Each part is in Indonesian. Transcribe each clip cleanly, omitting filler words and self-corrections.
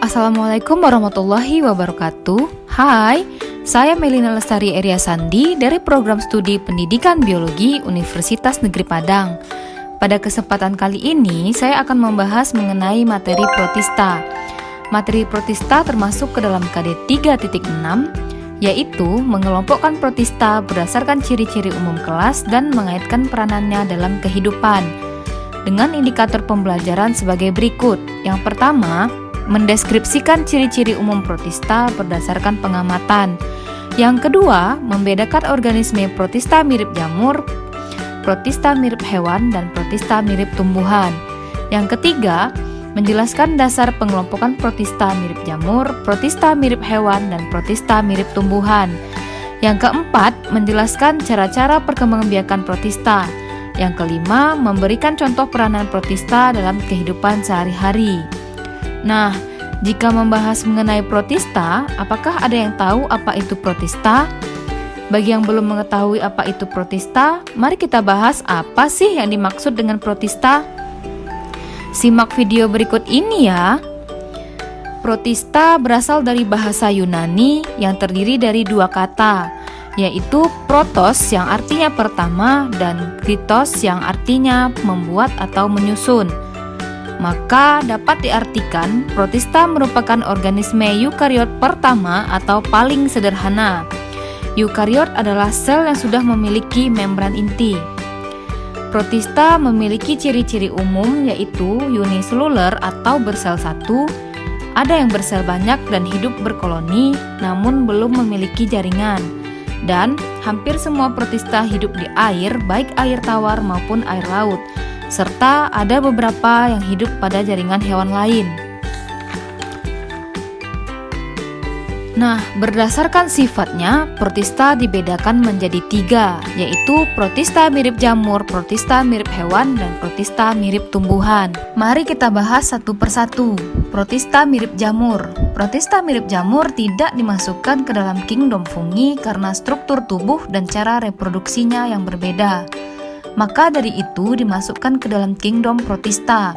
Assalamualaikum warahmatullahi wabarakatuh. Hai, saya Melina Lestari Eria Sandi dari Program Studi Pendidikan Biologi Universitas Negeri Padang. Pada kesempatan kali ini, saya akan membahas mengenai materi protista. Materi protista termasuk ke dalam KD 3.6, yaitu mengelompokkan protista berdasarkan ciri-ciri umum kelas dan mengaitkan peranannya dalam kehidupan. Dengan indikator pembelajaran sebagai berikut. Yang pertama, mendeskripsikan ciri-ciri umum protista berdasarkan pengamatan. Yang kedua, membedakan organisme protista mirip jamur, protista mirip hewan, dan protista mirip tumbuhan. Yang ketiga, menjelaskan dasar pengelompokan protista mirip jamur, protista mirip hewan, dan protista mirip tumbuhan. Yang keempat, menjelaskan cara-cara perkembangbiakan protista. Yang kelima, memberikan contoh peranan protista dalam kehidupan sehari-hari. Nah, jika membahas mengenai protista, apakah ada yang tahu apa itu protista? Bagi yang belum mengetahui apa itu protista, mari kita bahas apa sih yang dimaksud dengan protista. Simak video berikut ini ya. Protista berasal dari bahasa Yunani yang terdiri dari dua kata, yaitu protos yang artinya pertama dan kritos yang artinya membuat atau menyusun. Maka dapat diartikan protista merupakan organisme eukariot pertama atau paling sederhana. Eukariot adalah sel yang sudah memiliki membran inti. Protista memiliki ciri-ciri umum yaitu uniseluler atau bersel satu, ada yang bersel banyak dan hidup berkoloni namun belum memiliki jaringan. Dan hampir semua protista hidup di air, baik air tawar maupun air laut. Serta ada beberapa yang hidup pada jaringan hewan lain. Nah, berdasarkan sifatnya, protista dibedakan menjadi tiga, yaitu protista mirip jamur, protista mirip hewan, dan protista mirip tumbuhan. Mari kita bahas satu persatu. Protista mirip jamur. Protista mirip jamur tidak dimasukkan ke dalam kingdom fungi karena struktur tubuh dan cara reproduksinya yang berbeda. Maka dari itu dimasukkan ke dalam kingdom protista.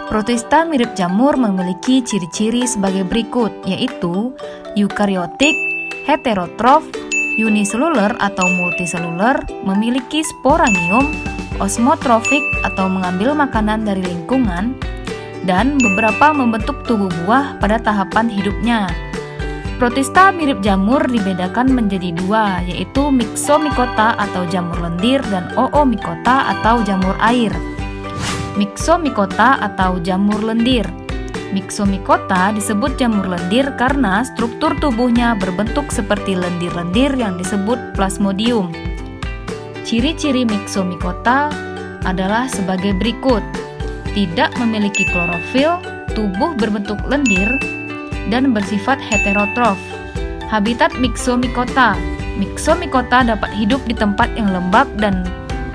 Protista mirip jamur memiliki ciri-ciri sebagai berikut, yaitu eukariotik, heterotrof, uniseluler atau multiseluler, memiliki sporangium, osmotrofik atau mengambil makanan dari lingkungan, dan beberapa membentuk tubuh buah pada tahapan hidupnya. Protista mirip jamur dibedakan menjadi dua, yaitu Myxomycota atau jamur lendir dan Oomycota atau jamur air. Myxomycota atau jamur lendir. Myxomycota disebut jamur lendir karena struktur tubuhnya berbentuk seperti lendir-lendir yang disebut plasmodium. Ciri-ciri Myxomycota adalah sebagai berikut: tidak memiliki klorofil, tubuh berbentuk lendir, dan bersifat heterotrof. Habitat Myxomycota. Myxomycota dapat hidup di tempat yang lembab dan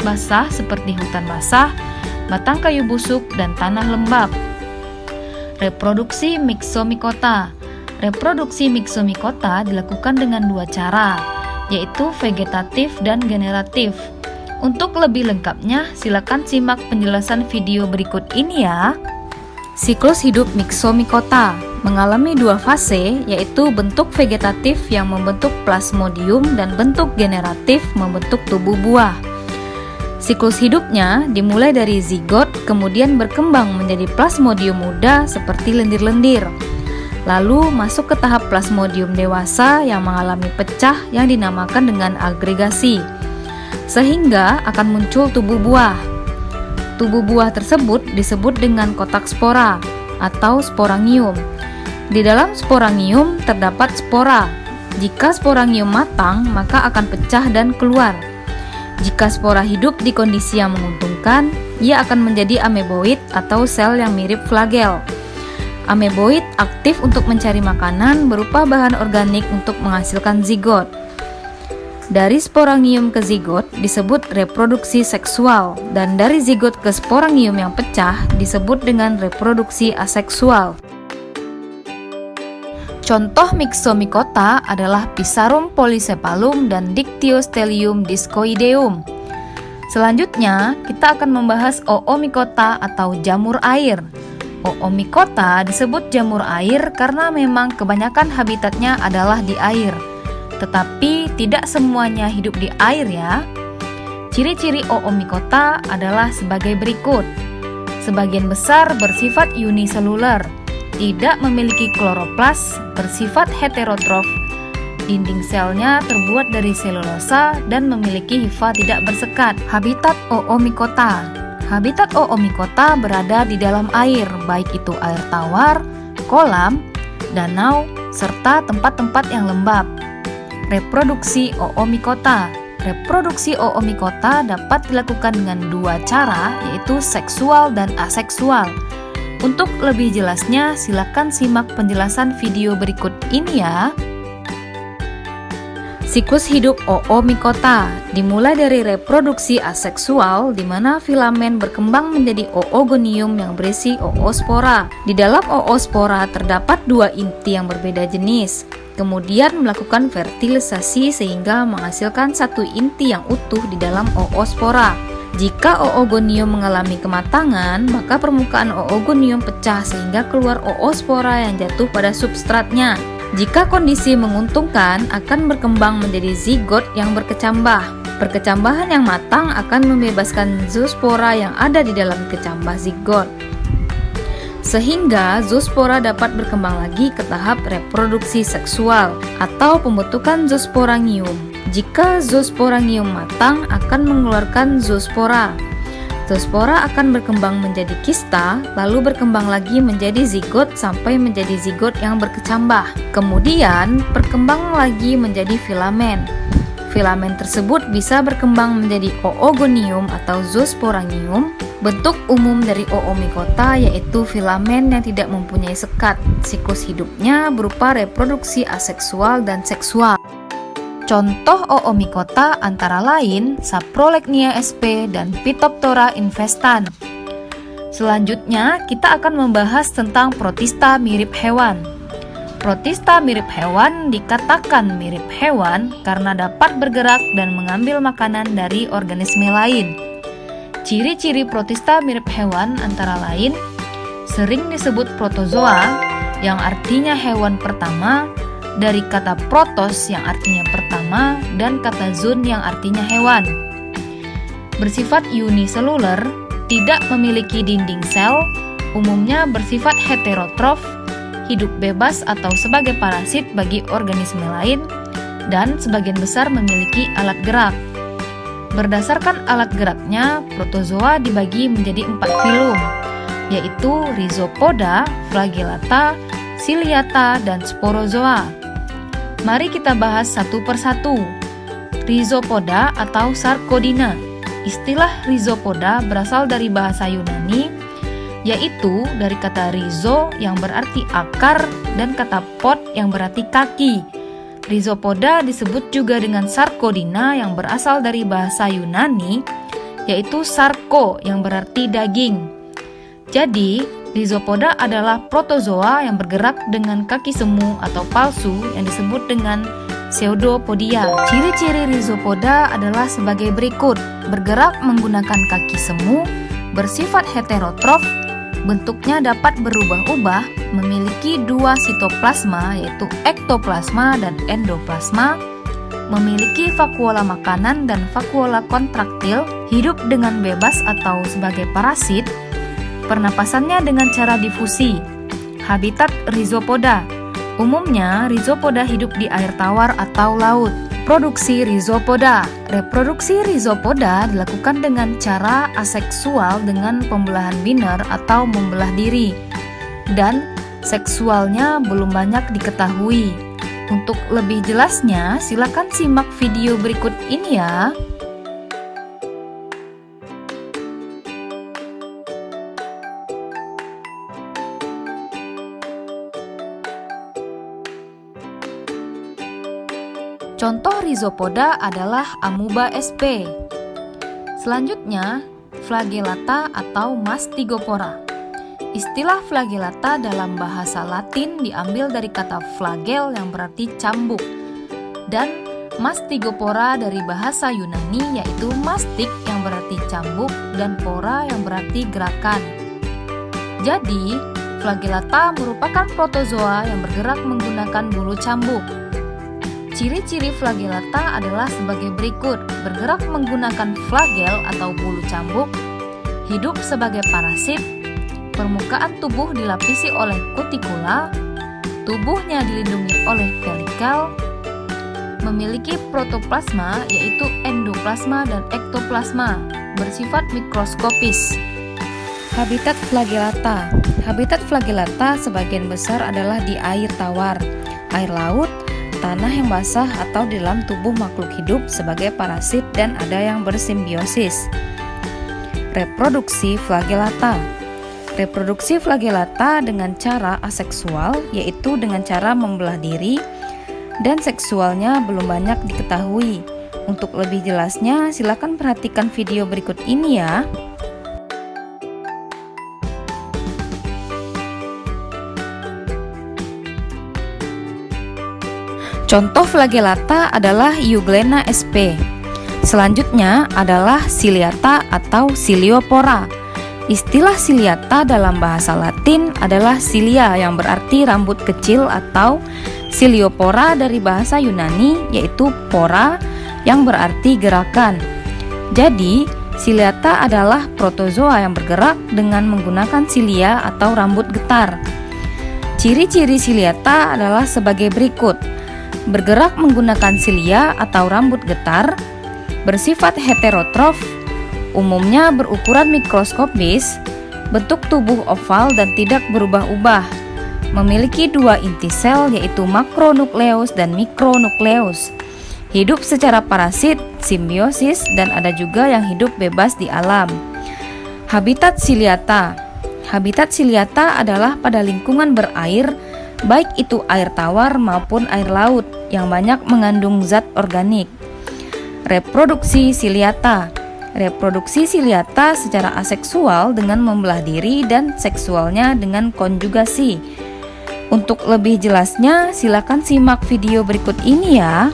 basah seperti hutan basah, batang kayu busuk, dan tanah lembab. Reproduksi Myxomycota. Reproduksi Myxomycota dilakukan dengan dua cara, yaitu vegetatif dan generatif. Untuk lebih lengkapnya, silakan simak penjelasan video berikut ini ya. Siklus hidup Myxomycota mengalami dua fase, yaitu bentuk vegetatif yang membentuk plasmodium dan bentuk generatif membentuk tubuh buah. Siklus hidupnya dimulai dari zigot, kemudian berkembang menjadi plasmodium muda seperti lendir-lendir. Lalu masuk ke tahap plasmodium dewasa yang mengalami pecah yang dinamakan dengan agregasi, sehingga akan muncul tubuh buah. Tubuh buah tersebut disebut dengan kotak spora atau sporangium. Di dalam sporangium terdapat spora. Jika sporangium matang, maka akan pecah dan keluar. Jika spora hidup di kondisi yang menguntungkan, ia akan menjadi ameboid atau sel yang mirip flagel. Ameboid aktif untuk mencari makanan berupa bahan organik untuk menghasilkan zigot. Dari sporangium ke zigot disebut reproduksi seksual, dan dari zigot ke sporangium yang pecah disebut dengan reproduksi aseksual. Contoh Myxomycota adalah Pisarum polycephalum dan Dictyostelium discoideum. Selanjutnya, kita akan membahas Oomycota atau jamur air. Oomycota disebut jamur air karena memang kebanyakan habitatnya adalah di air. Tetapi tidak semuanya hidup di air ya. Ciri-ciri Oomycota adalah sebagai berikut. Sebagian besar bersifat uniseluler, tidak memiliki kloroplas, bersifat heterotrof. Dinding selnya terbuat dari selulosa dan memiliki hifa tidak bersekat. Habitat Oomycota. Habitat Oomycota berada di dalam air, baik itu air tawar, kolam, danau, serta tempat-tempat yang lembab. Reproduksi Oomycota. Reproduksi Oomycota dapat dilakukan dengan dua cara, yaitu seksual dan aseksual. Untuk lebih jelasnya, silakan simak penjelasan video berikut ini ya. Siklus hidup Oomycota dimulai dari reproduksi aseksual di mana filamen berkembang menjadi oogonium yang berisi oospora. Di dalam oospora terdapat dua inti yang berbeda jenis. Kemudian melakukan fertilisasi sehingga menghasilkan satu inti yang utuh di dalam oospora. Jika oogonium mengalami kematangan, maka permukaan oogonium pecah sehingga keluar oospora yang jatuh pada substratnya. Jika kondisi menguntungkan, akan berkembang menjadi zigot yang berkecambah. Perkecambahan yang matang akan membebaskan zoospora yang ada di dalam kecambah zigot, sehingga zoospora dapat berkembang lagi ke tahap reproduksi seksual atau pembentukan zoosporangium. Jika zoosporangium matang, akan mengeluarkan zoospora. Zoospora akan berkembang menjadi kista, lalu berkembang lagi menjadi zigot sampai menjadi zigot yang berkecambah. Kemudian, berkembang lagi menjadi filamen. Filamen tersebut bisa berkembang menjadi oogonium atau zoosporangium. Bentuk umum dari Oomycota yaitu filamen yang tidak mempunyai sekat. Siklus hidupnya berupa reproduksi aseksual dan seksual. Contoh Oomycota antara lain Saprolegnia sp dan Phytophthora infestan. Selanjutnya kita akan membahas tentang protista mirip hewan. Protista mirip hewan dikatakan mirip hewan karena dapat bergerak dan mengambil makanan dari organisme lain. Ciri-ciri protista mirip hewan antara lain sering disebut protozoa yang artinya hewan pertama, dari kata protos yang artinya pertama dan kata zoon yang artinya hewan. Bersifat uniseluler, tidak memiliki dinding sel, umumnya bersifat heterotrof, hidup bebas atau sebagai parasit bagi organisme lain, dan sebagian besar memiliki alat gerak. Berdasarkan alat geraknya, protozoa dibagi menjadi 4 filum, yaitu Rhizopoda, Flagellata, Ciliata, dan Sporozoa. Mari kita bahas satu persatu. Rhizopoda atau Sarcodina. Istilah Rhizopoda berasal dari bahasa Yunani, yaitu dari kata rhizo yang berarti akar dan kata pod yang berarti kaki. Rhizopoda disebut juga dengan Sarcodina yang berasal dari bahasa Yunani, yaitu sarko yang berarti daging. Jadi, Rhizopoda adalah protozoa yang bergerak dengan kaki semu atau palsu yang disebut dengan pseudopodia. Ciri-ciri Rhizopoda adalah sebagai berikut: bergerak menggunakan kaki semu, bersifat heterotrof, bentuknya dapat berubah-ubah, memiliki dua sitoplasma yaitu ektoplasma dan endoplasma, memiliki vakuola makanan dan vakuola kontraktil, hidup dengan bebas atau sebagai parasit, pernapasannya dengan cara difusi. Habitat Rhizopoda. Umumnya, Rhizopoda hidup di air tawar atau laut. Produksi Rhizopoda. Reproduksi Rhizopoda dilakukan dengan cara aseksual dengan pembelahan biner atau membelah diri. Dan seksualnya belum banyak diketahui. Untuk lebih jelasnya, silakan simak video berikut ini ya. Contoh Rhizopoda adalah Amoeba sp. Selanjutnya, Flagellata atau Mastigopora. Istilah Flagellata dalam bahasa Latin diambil dari kata flagel yang berarti cambuk, dan Mastigopora dari bahasa Yunani yaitu mastik yang berarti cambuk dan pora yang berarti gerakan. Jadi, Flagellata merupakan protozoa yang bergerak menggunakan bulu cambuk. Ciri-ciri Flagellata adalah sebagai berikut: bergerak menggunakan flagel atau bulu cambuk, hidup sebagai parasit, permukaan tubuh dilapisi oleh kutikula, tubuhnya dilindungi oleh pelikel, memiliki protoplasma yaitu endoplasma dan ektoplasma, bersifat mikroskopis. Habitat Flagellata. Habitat Flagellata sebagian besar adalah di air tawar, air laut, tanah yang basah atau di dalam tubuh makhluk hidup sebagai parasit, dan ada yang bersimbiosis. Reproduksi Flagellata. Reproduksi Flagellata dengan cara aseksual, yaitu dengan cara membelah diri, dan seksualnya belum banyak diketahui. Untuk lebih jelasnya, silakan perhatikan video berikut ini ya. Contoh Flagellata adalah Euglena sp. Selanjutnya adalah Ciliata atau Ciliopora. Istilah Ciliata dalam bahasa Latin adalah cilia yang berarti rambut kecil, atau Ciliopora dari bahasa Yunani yaitu pora yang berarti gerakan. Jadi, Ciliata adalah protozoa yang bergerak dengan menggunakan silia atau rambut getar. Ciri-ciri Ciliata adalah sebagai berikut: bergerak menggunakan silia atau rambut getar, bersifat heterotrof, umumnya berukuran mikroskopis, bentuk tubuh oval dan tidak berubah-ubah, memiliki dua inti sel yaitu makronukleus dan mikronukleus, hidup secara parasit, simbiosis, dan ada juga yang hidup bebas di alam. Habitat Ciliata. Habitat Ciliata adalah pada lingkungan berair, baik itu air tawar maupun air laut yang banyak mengandung zat organik. Reproduksi Ciliata. Reproduksi Ciliata secara aseksual dengan membelah diri dan seksualnya dengan konjugasi. Untuk lebih jelasnya, silakan simak video berikut ini ya.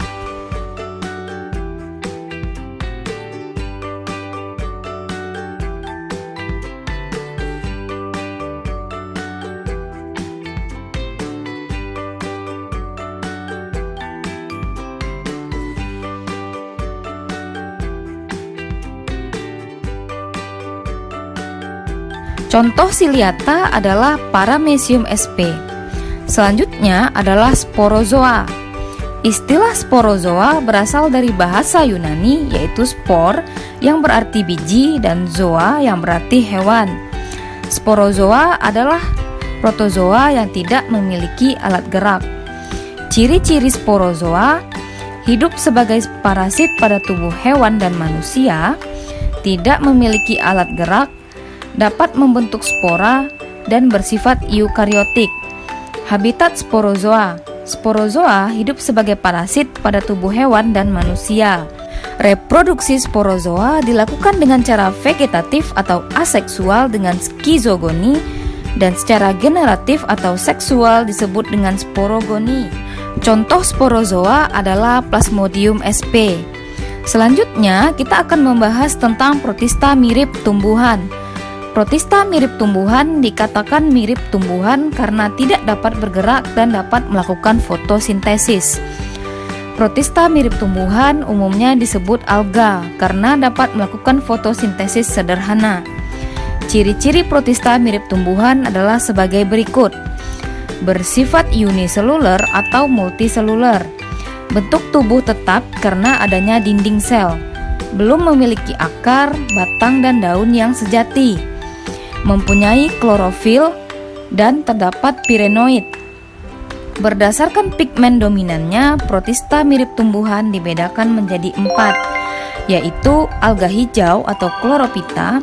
Contoh Ciliata adalah Paramecium sp. Selanjutnya adalah sporozoa. Istilah sporozoa berasal dari bahasa Yunani yaitu spor yang berarti biji dan zoa yang berarti hewan. Sporozoa adalah protozoa yang tidak memiliki alat gerak. Ciri-ciri sporozoa: hidup sebagai parasit pada tubuh hewan dan manusia, tidak memiliki alat gerak, dapat membentuk spora, dan bersifat eukariotik. Habitat sporozoa. Sporozoa hidup sebagai parasit pada tubuh hewan dan manusia. Reproduksi sporozoa dilakukan dengan cara vegetatif atau aseksual dengan skizogoni, dan secara generatif atau seksual disebut dengan sporogoni. Contoh sporozoa adalah Plasmodium sp. Selanjutnya kita akan membahas tentang protista mirip tumbuhan. Protista mirip tumbuhan dikatakan mirip tumbuhan karena tidak dapat bergerak dan dapat melakukan fotosintesis. Protista mirip tumbuhan umumnya disebut alga karena dapat melakukan fotosintesis sederhana. Ciri-ciri protista mirip tumbuhan adalah sebagai berikut: bersifat uniseluler atau multiseluler, bentuk tubuh tetap karena adanya dinding sel, belum memiliki akar, batang, dan daun yang sejati, mempunyai klorofil, dan terdapat pirenoid. Berdasarkan pigmen dominannya, protista mirip tumbuhan dibedakan menjadi 4, yaitu alga hijau atau chlorophyta,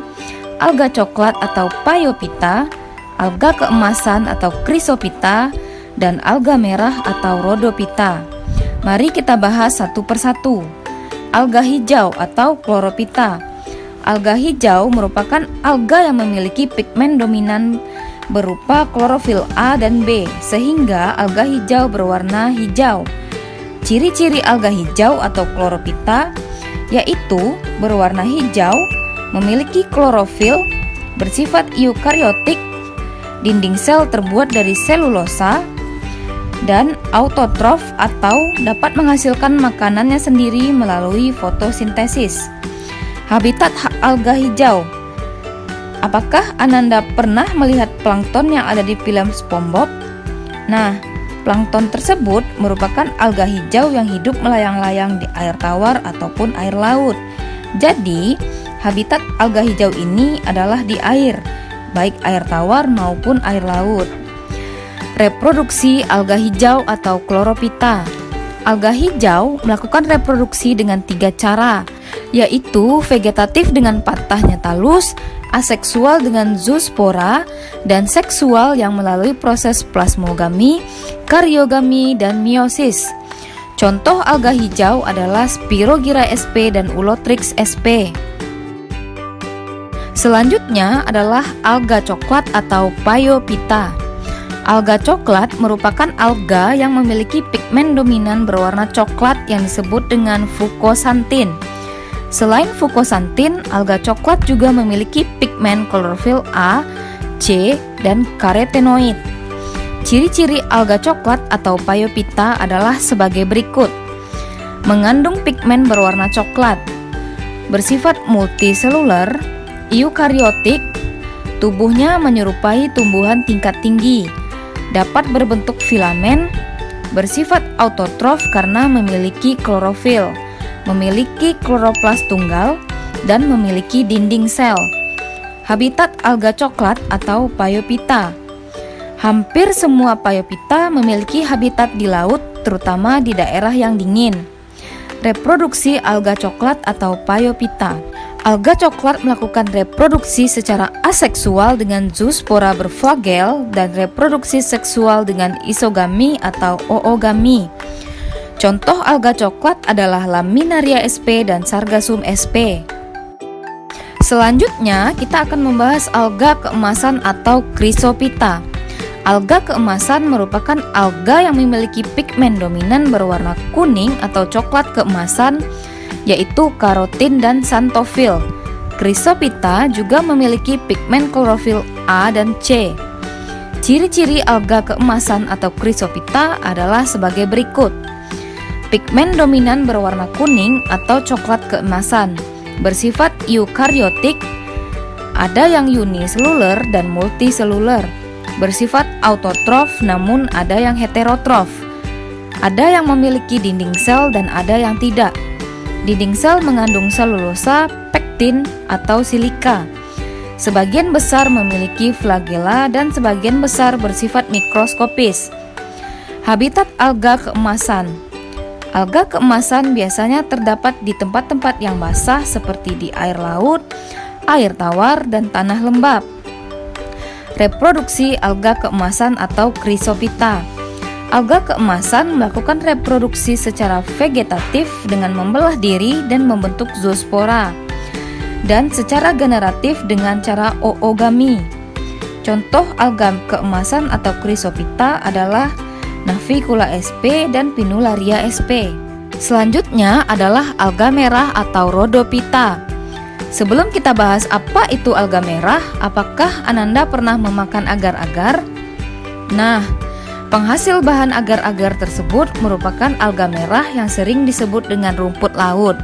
alga coklat atau phaeophyta, alga keemasan atau chrysophyta, dan alga merah atau rhodophyta. Mari kita bahas satu persatu. Alga hijau atau chlorophyta. Alga hijau merupakan alga yang memiliki pigmen dominan berupa klorofil A dan B, sehingga alga hijau berwarna hijau. Ciri-ciri alga hijau atau chlorophyta yaitu berwarna hijau, memiliki klorofil, bersifat eukariotik, dinding sel terbuat dari selulosa, dan autotrof atau dapat menghasilkan makanannya sendiri melalui fotosintesis. Habitat alga hijau. Apakah Ananda pernah melihat plankton yang ada di film SpongeBob? Nah, plankton tersebut merupakan alga hijau yang hidup melayang-layang di air tawar ataupun air laut. Jadi, habitat alga hijau ini adalah di air, baik air tawar maupun air laut. Reproduksi alga hijau atau chlorophyta. Alga hijau melakukan reproduksi dengan 3 cara, yaitu vegetatif dengan patahnya talus, aseksual dengan zoospora, dan seksual yang melalui proses plasmogami, karyogami, dan meiosis. Contoh alga hijau adalah Spirogyra sp dan Ulotrix sp. Selanjutnya adalah alga coklat atau Phaeophyta. Alga coklat merupakan alga yang memiliki pigmen dominan berwarna coklat yang disebut dengan fukosantin. Selain fukosantin, alga coklat juga memiliki pigmen klorofil A, C, dan karotenoid. Ciri-ciri alga coklat atau Phaeophyta adalah sebagai berikut. Mengandung pigmen berwarna coklat, bersifat multiseluler, eukariotik, tubuhnya menyerupai tumbuhan tingkat tinggi, dapat berbentuk filamen, bersifat autotrof karena memiliki klorofil, memiliki kloroplas tunggal, dan memiliki dinding sel. Habitat alga coklat atau Phaeophyta. Hampir semua Phaeophyta memiliki habitat di laut, terutama di daerah yang dingin. Reproduksi alga coklat atau Phaeophyta. Alga coklat melakukan reproduksi secara aseksual dengan zoospora berflagel dan reproduksi seksual dengan isogami atau oogami. Contoh alga coklat adalah Laminaria sp dan Sargassum sp. Selanjutnya, kita akan membahas alga keemasan atau Chrysophyta. Alga keemasan merupakan alga yang memiliki pigmen dominan berwarna kuning atau coklat keemasan, yaitu karotin dan xanthofil. Chrysophyta juga memiliki pigmen klorofil A dan C. Ciri-ciri alga keemasan atau Chrysophyta adalah sebagai berikut. Pigmen dominan berwarna kuning atau coklat keemasan, bersifat eukaryotik, ada yang uniseluler dan multiseluler, bersifat autotrof namun ada yang heterotrof, ada yang memiliki dinding sel dan ada yang tidak. Dinding sel mengandung selulosa, pektin, atau silika. Sebagian besar memiliki flagela dan sebagian besar bersifat mikroskopis. Habitat alga keemasan. Alga keemasan biasanya terdapat di tempat-tempat yang basah seperti di air laut, air tawar, dan tanah lembab. Reproduksi alga keemasan atau Chrysophyta. Alga keemasan melakukan reproduksi secara vegetatif dengan membelah diri dan membentuk zoospora, dan secara generatif dengan cara oogami. Contoh alga keemasan atau Chrysophyta adalah Navicula sp dan Pinularia sp. Selanjutnya adalah alga merah atau Rhodophyta. Sebelum kita bahas apa itu alga merah, apakah Ananda pernah memakan agar-agar? Nah, penghasil bahan agar-agar tersebut merupakan alga merah yang sering disebut dengan rumput laut.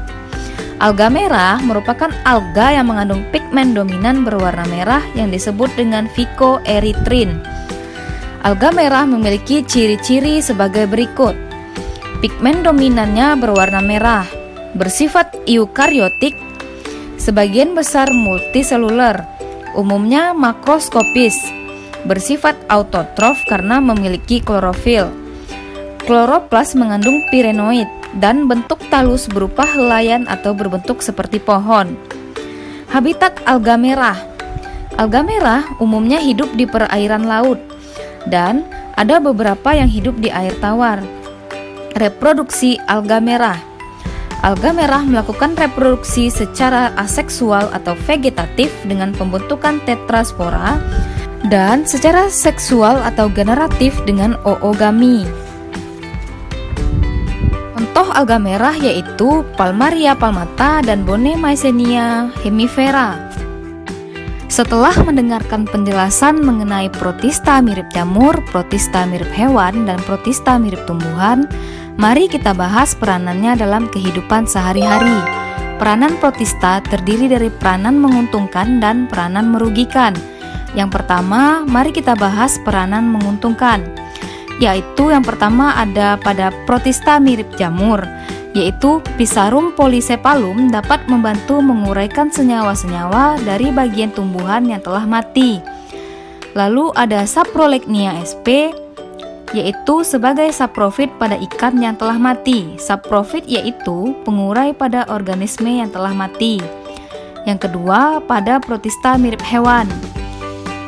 Alga merah merupakan alga yang mengandung pigmen dominan berwarna merah yang disebut dengan phycoerythrin. Alga merah memiliki ciri-ciri sebagai berikut. Pigmen dominannya berwarna merah, bersifat eukaryotik, sebagian besar multiseluler, umumnya makroskopis, bersifat autotrof karena memiliki klorofil. Kloroplas mengandung pirenoid dan bentuk talus berupa helaian atau berbentuk seperti pohon. Habitat alga merah. Alga merah umumnya hidup di perairan laut dan ada beberapa yang hidup di air tawar. Reproduksi alga merah. Alga merah melakukan reproduksi secara aseksual atau vegetatif dengan pembentukan tetraspora dan secara seksual atau generatif dengan oogami. Contoh alga merah yaitu Palmaria palmata dan Bonne Mycenia hemifera. Setelah mendengarkan penjelasan mengenai protista mirip jamur, protista mirip hewan, dan protista mirip tumbuhan, mari kita bahas peranannya dalam kehidupan sehari-hari. Peranan protista terdiri dari peranan menguntungkan dan peranan merugikan. Yang pertama, mari kita bahas peranan menguntungkan, yaitu yang pertama ada pada protista mirip jamur, yaitu Pisarum polycephalum dapat membantu menguraikan senyawa-senyawa dari bagian tumbuhan yang telah mati. Lalu ada Saprolegnia sp, yaitu sebagai saprofit pada ikan yang telah mati. Saprofit yaitu pengurai pada organisme yang telah mati. Yang kedua, pada protista mirip hewan,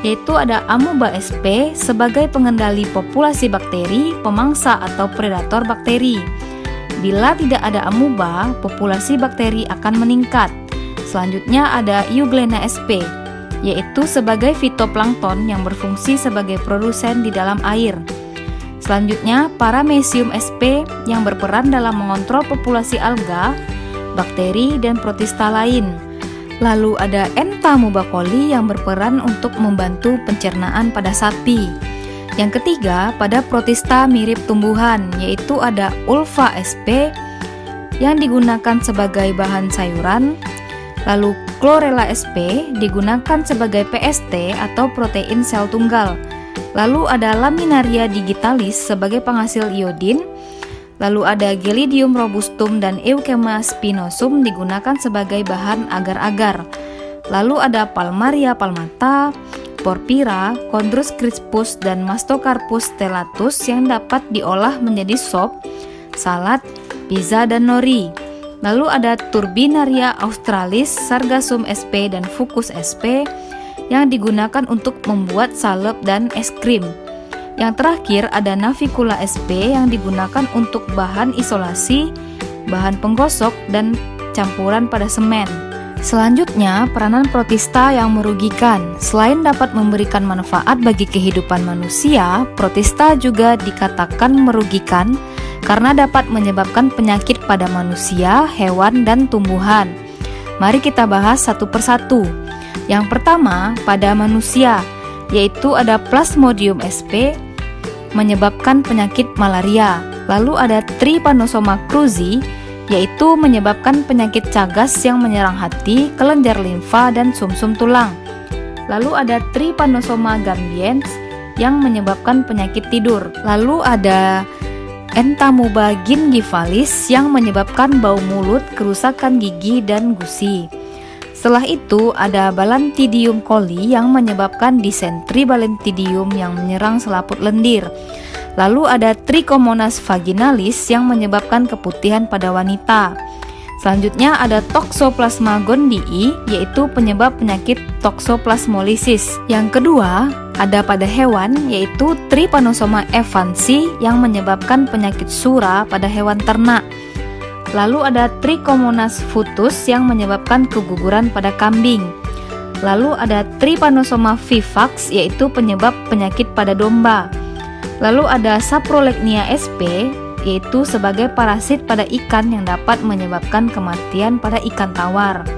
yaitu ada Amoeba sp sebagai pengendali populasi bakteri, pemangsa atau predator bakteri. Bila tidak ada amoeba, populasi bakteri akan meningkat. Selanjutnya ada Euglena sp, yaitu sebagai fitoplankton yang berfungsi sebagai produsen di dalam air. Selanjutnya, Paramecium sp yang berperan dalam mengontrol populasi alga, bakteri, dan protista lain. Lalu ada Entamoeba coli yang berperan untuk membantu pencernaan pada sapi. Yang ketiga, pada protista mirip tumbuhan, yaitu ada Ulva sp yang digunakan sebagai bahan sayuran. Lalu Chlorella sp digunakan sebagai PST atau protein sel tunggal. Lalu ada Laminaria digitalis sebagai penghasil iodin. Lalu ada Gelidium robustum dan Euchema spinosum digunakan sebagai bahan agar-agar. Lalu ada Palmaria palmata, Porphyra, Chondrus crispus, dan Mastocarpus stellatus yang dapat diolah menjadi sop, salad, pizza, dan nori. Lalu ada Turbinaria australis, Sargassum sp, dan Fucus sp yang digunakan untuk membuat salep dan es krim. Yang terakhir ada Navicula sp yang digunakan untuk bahan isolasi, bahan penggosok, dan campuran pada semen. Selanjutnya, peranan protista yang merugikan. Selain dapat memberikan manfaat bagi kehidupan manusia, protista juga dikatakan merugikan karena dapat menyebabkan penyakit pada manusia, hewan, dan tumbuhan. Mari kita bahas satu persatu. Yang pertama, pada manusia, yaitu ada Plasmodium sp menyebabkan penyakit malaria. Lalu ada Trypanosoma cruzi, yaitu menyebabkan penyakit cagas yang menyerang hati, kelenjar limfa, dan sumsum tulang. Lalu ada Trypanosoma gambiens yang menyebabkan penyakit tidur. Lalu ada Entamoeba gingivalis yang menyebabkan bau mulut, kerusakan gigi, dan gusi. Setelah itu ada Balantidium coli yang menyebabkan disentri Balantidium yang menyerang selaput lendir. Lalu ada Trichomonas vaginalis yang menyebabkan keputihan pada wanita. Selanjutnya ada Toxoplasma gondii, yaitu penyebab penyakit toxoplasmolysis. Yang kedua ada pada hewan, yaitu Trypanosoma evansi yang menyebabkan penyakit sura pada hewan ternak. Lalu ada Trichomonas futus yang menyebabkan keguguran pada kambing. Lalu ada Trypanosoma vivax, yaitu penyebab penyakit pada domba. Lalu ada Saprolegnia sp, yaitu sebagai parasit pada ikan yang dapat menyebabkan kematian pada ikan tawar.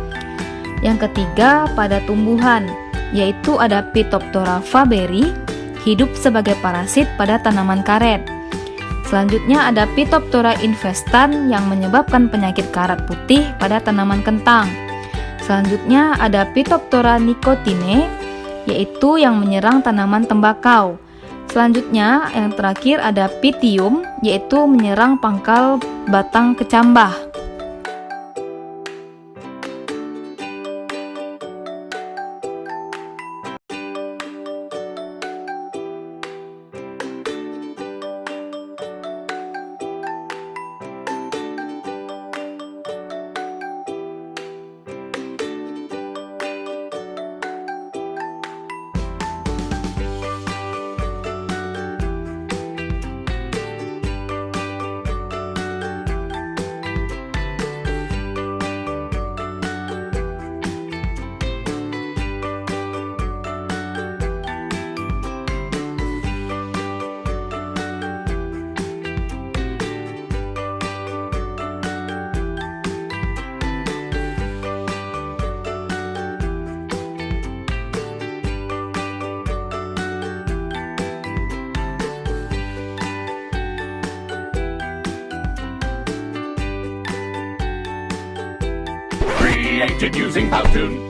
Yang ketiga pada tumbuhan, yaitu ada Phytophthora faberi, hidup sebagai parasit pada tanaman karet. Selanjutnya ada Phytophthora infestan yang menyebabkan penyakit karat putih pada tanaman kentang. Selanjutnya ada Phytophthora nicotine, yaitu yang menyerang tanaman tembakau. Selanjutnya yang terakhir ada Pythium, yaitu menyerang pangkal batang kecambah. created using Powtoon.